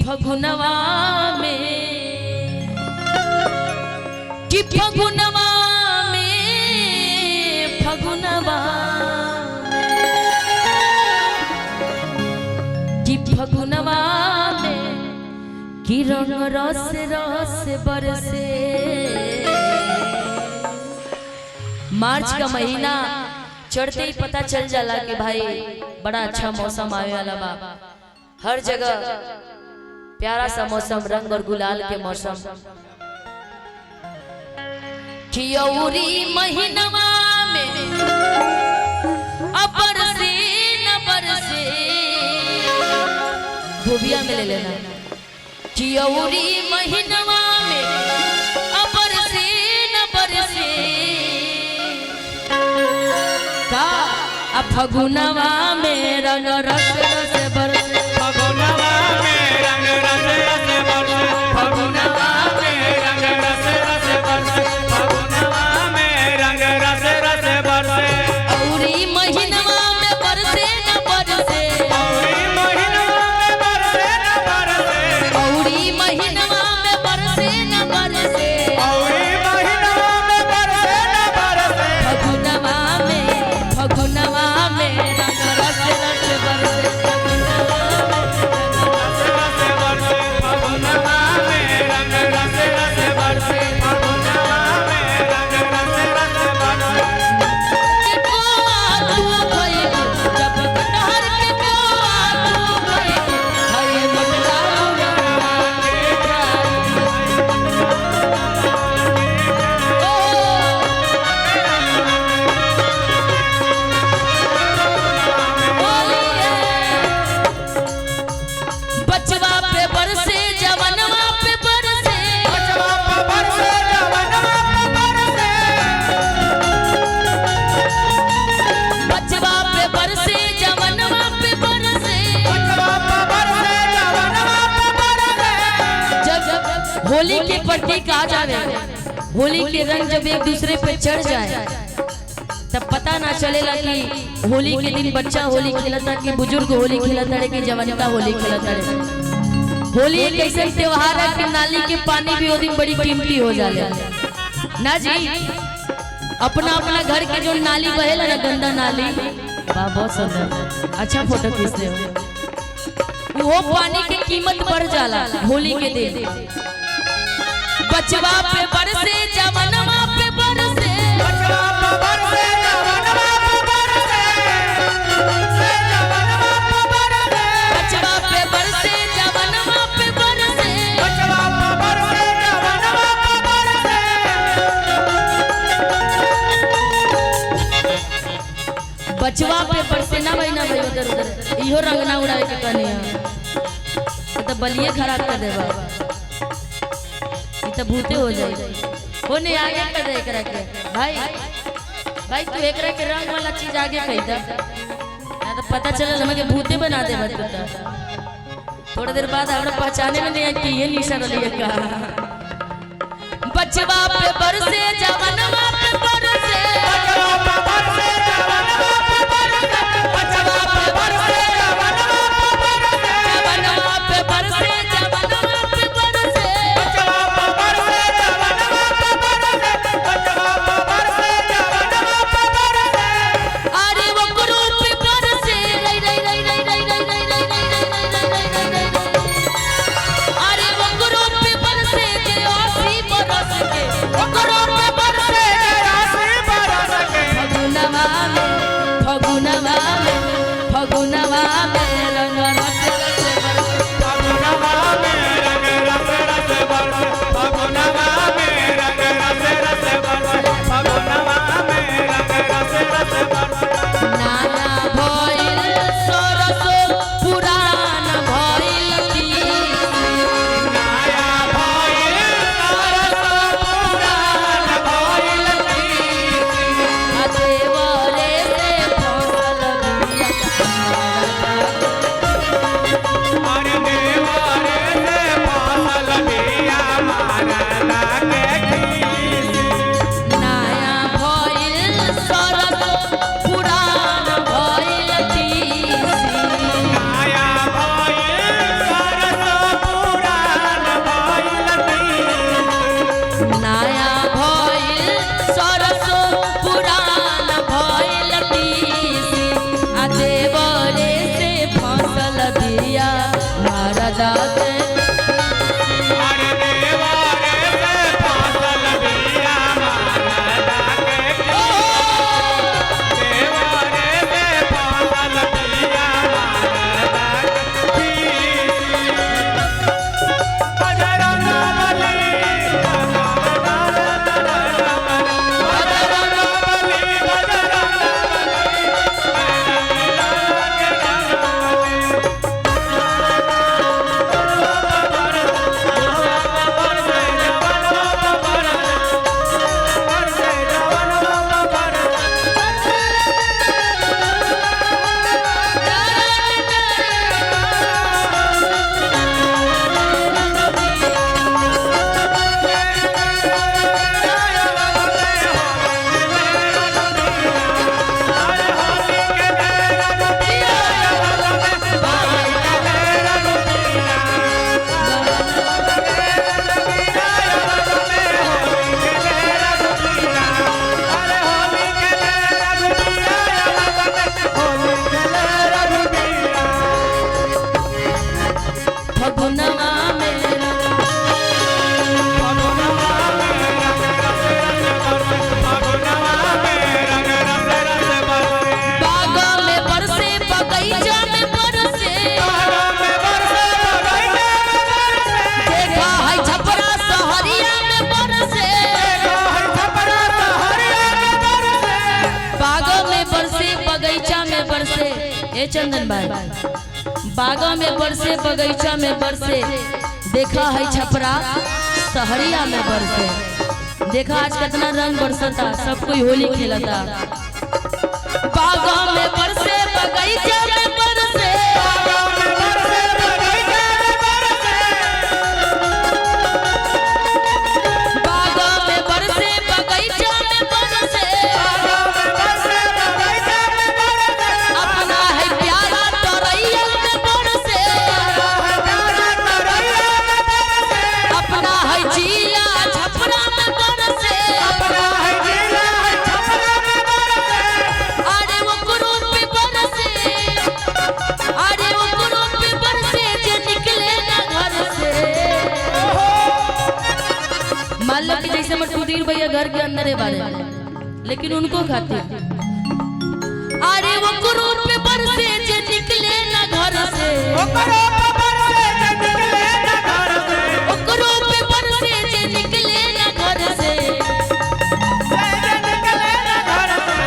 फगुनवा में कि फगुनवा में फगुनवा कि फगुनवा में कि रंग रस रस बरसे। मार्च का महीना चढ़ते ही पता चल जाला कि भाई बड़ा अच्छा मौसम आने वाला बा। हर जगह प्यारा सा मौसम, रंग और गुलाल के मौसम। खियौरी महीनवा में अपर से न बरसे, धोबिया में ले लेना। खियौरी महीनवा में अपर से न बरसे का फगुनवा में रंग रस रस बरसे। फगुनवा में रंग रस रस बरसे। फगुनवा में रंग रस रस बरसे। फगुनवा में रंग रस रस बरसे। औरी महीनवा में बरसे न बरसे। औरी महीनवा में बरसे न बरसे। औरी महीनवा में बरसे न बरसे। औरी महीनवा में बरसे न बरसे। फगुनवा में रंग रस रस बरसे। फगुनवा में रंग रस रस बरसे। फगुनवा में रंग रस रस बरसे। जब कटहर के कोआ तू भइल, हरे मटका बचवा पे बरसे जवनवा पे बरसे। बचवा पे बरसे जवनवा पे बरसे। बचवा पे बरसे जवनवा पे बरसे। बचवा पे बरसे जवनवा पे बरसे। जब होली के प्रतीक आ जावे, होली के रंग जब एक दूसरे पे चढ़ जाए तब पता ना चलेला कि होली के दिन बच्चा होली खेलता कि बुजुर्ग होली खेलता है कि जवानता होली खेलता है। होली एक ऐसा त्योहार है कि नाली के पानी भी वो दिन बड़ी कीमती हो जाले ना जी। अपना अपना घर के जो नाली बहेला ना, गंदा नाली, वाह बहुत सुंदर, अच्छा फोटो खींच ले। वो पानी की कीमत बढ़ जाला होली के दिन। बचवा पे बरसे जवनवा पे बरसे। बचवा पे बरसे जवनवा पे बरसे। जवनवा पे बरसे। बचवा पे बरसे जवनवा पे बरसे। बचवा पे बरसे जवनवा पे बरसे। बचवा पे बरसे ना भाई उधर उधर इहो रंग ना उड़ाए के कने तो बलिए खराब कर देबा, तो भूते हो जाए। हो नहीं आगे कर दे एकरा के भाई तू एकरा के रंग वाला चीज आगे कह दा ना तो पता चलल हमके भूते बना दे बत। थोड़ी देर बाद हमरा पहचाने में नहीं आई कि ये निशा रलिए का। बचवा पे बरसे जवनवा पे बरसे। बचवा पे बरसे जवनवा पे बरसे। बचवा पे बरसे जवनवा पे बरसे। जवनवा पे बरसे जवनवा पे बरसे। बचवा पे बरसे जवनवा पे बरसे। बचवा पे बरसे जवनवा पे बरसे। अरे वो गुरु पे बरसे रई रई रई रई रई रई रई रई रई रई रई। अरे वो गुरु पे बरसे के आसी बरस के। वो गुरु पे बरसे आसी बरस के। बगीचा में बरसे, ए चंदन भाई, बागा में बरसे बगीचा में बरसे, देखा है छपरा सहरिया में बरसे। देखा आज कितना रंग बरसता, सब कोई होली खेलता। बागा में बरसे बगीचा में बरसे, बागा में बरसे बगीचा में बरसे, अपना है प्यारा तरैया में बरसे, अपना है जिला छपरा में बरसे, अरे वो कुरूप पे बरसे, अरे वो कुरूप पे बरसे जे निकले ना घर से। मान लो कि जैसे हमारे सुधीर भैया घर के अंदर है बारे, लेकिन उनको खाते, अरे वो कुरूप पे बरसे जे निकले ना घर से, वो कुरूप पे बरसे जे निकले ना घर से।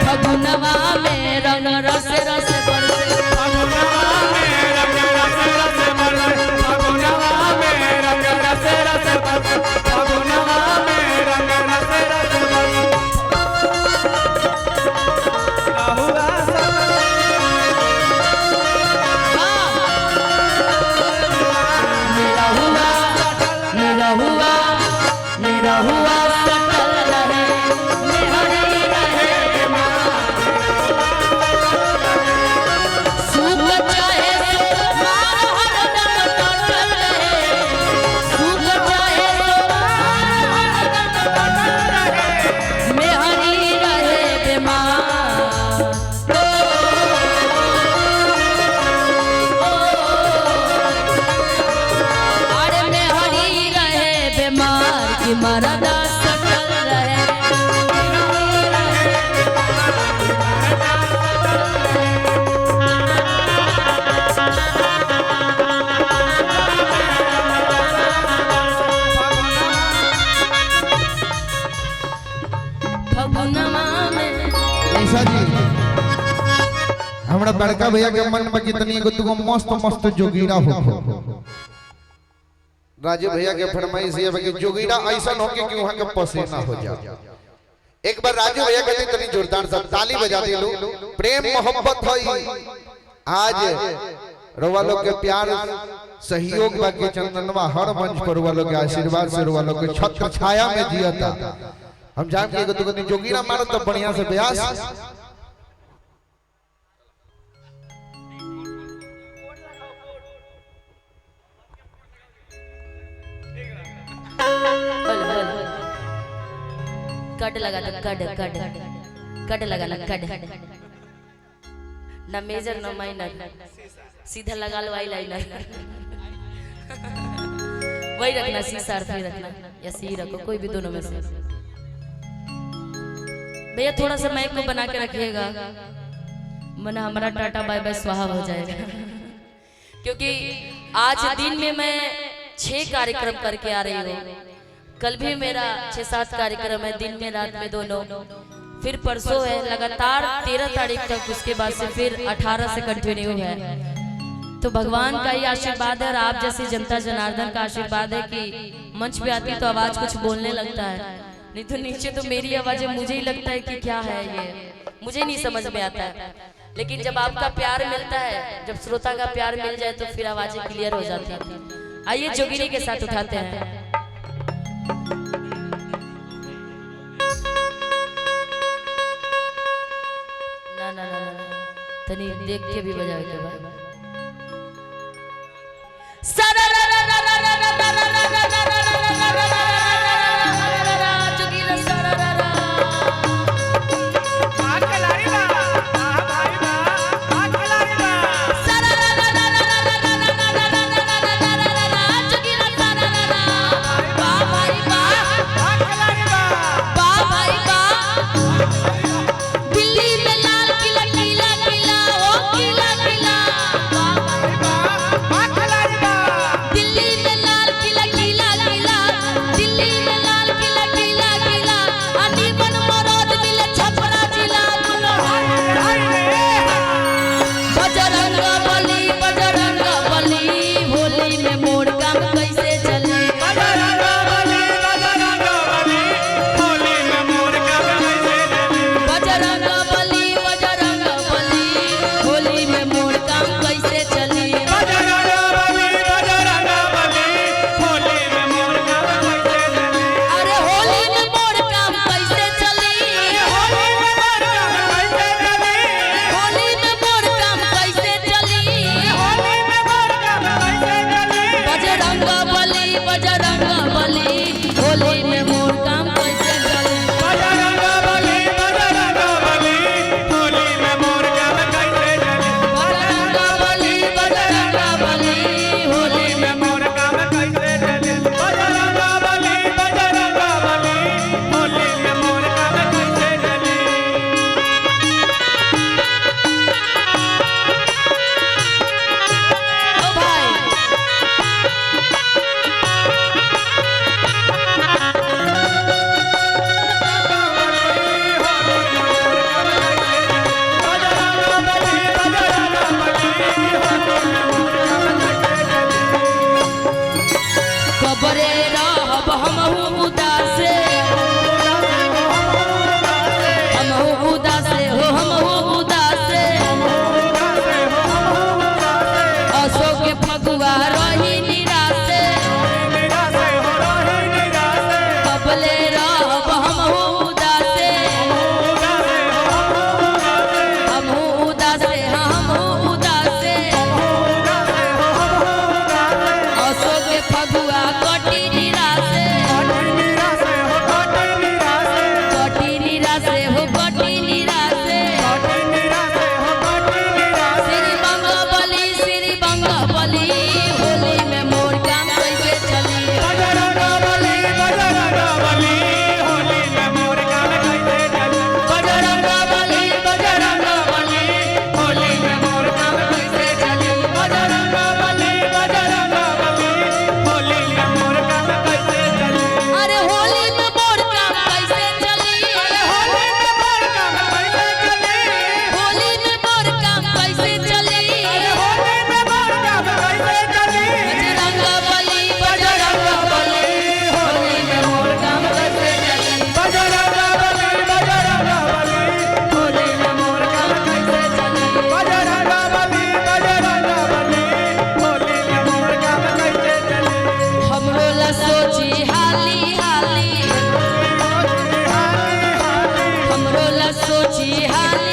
फगुनवा में रंग रस रस बरसे, फगुनवा में रंग रस रस बरसे, फगुनवा में रंग रस रस बरसे, फगुनवा में रंग रस रस बरसे। हुआ मेरा हुआ मेरा हुआ मेरा हुआ सकल रहे, मेहरी रहे सूख चाहे तो मार हरदम टटल रहे, सूख चाहे तो मार हरदम टटल रहे, मेहरी रहे बीमार। अरे मेहरी रहे बीमार की मरदा सकल रहे, फगुनवा में। ऐसा जी हमरा बड़का भैया के मन में कितनी एगो मस्त मस्त जोगीरा हो। राजू भैया के फरमाइश ये है कि जोगीरा ऐसा हो कि वहां के पसीना हो जाए। एक बार राजू भैया कहते इतनी जोरदार सा ताली बजा दे लो, प्रेम मोहब्बत होई आज रोवा लोग के प्यार सहयोग बाकी चंदनवा हर मंच पर रोवा लोग के आशीर्वाद से रोवा लोग के छत्र छाया में जियता। हम जान के एगो दुगनी जोगीरा मारो तो बढ़िया से ब्यास। कट लगा तो कट कट कट लगा ना कट, ना मेजर ना माइनर, सीधा लगा लो आई लाइनर। वही रखना, सी सार भी रखना या सी रखो, कोई भी दोनों में से। भैया थोड़ा सा माइक को बना के रखिएगा, मना हमारा टाटा बाय बाय स्वाहा हो जाएगा। क्योंकि आज दिन में मैं 6 कार्यक्रम करके आ रही हूँ। कल भी मेरा 6-7 कार्यक्रम है, दिन में रात में दोनों। फिर परसों है लगातार 13 तारीख तक, उसके बाद से फिर 18 से कंटिन्यू है। तो भगवान का ही आशीर्वाद है और आप जैसे जनता जनार्दन का आशीर्वाद है कि मंच पे आती तो आवाज कुछ बोलने लगता है, नहीं तो नीचे तो मेरी आवाजें मुझे ही लगता है कि क्या है ये, मुझे नहीं समझ में आता है। लेकिन जब आपका प्यार मिलता है, जब श्रोता का प्यार मिल जाए तो फिर आवाजें क्लियर हो जाती हैं। आइए जोगिनी के साथ उठाते हैं। ना ना ना ना तनी देख के भी बजाओ के बाद। सारा रा रा रा रा रा रा रा रा रा रा रा रा रा रा जोगिनी सारा रा रा खिलाड़ी बा भाई बा खिलाड़ी बा सारा रा रा रा रा रा रा रा रा रा जोगिनी सारा रा रा बा भाई बा खिलाड़ी बा भाई बा। दिल्ली में लाल किला किला किला ओ किला किला बा भाई बा। खिलाड़ी बा दिल्ली में लाल किला किला हाली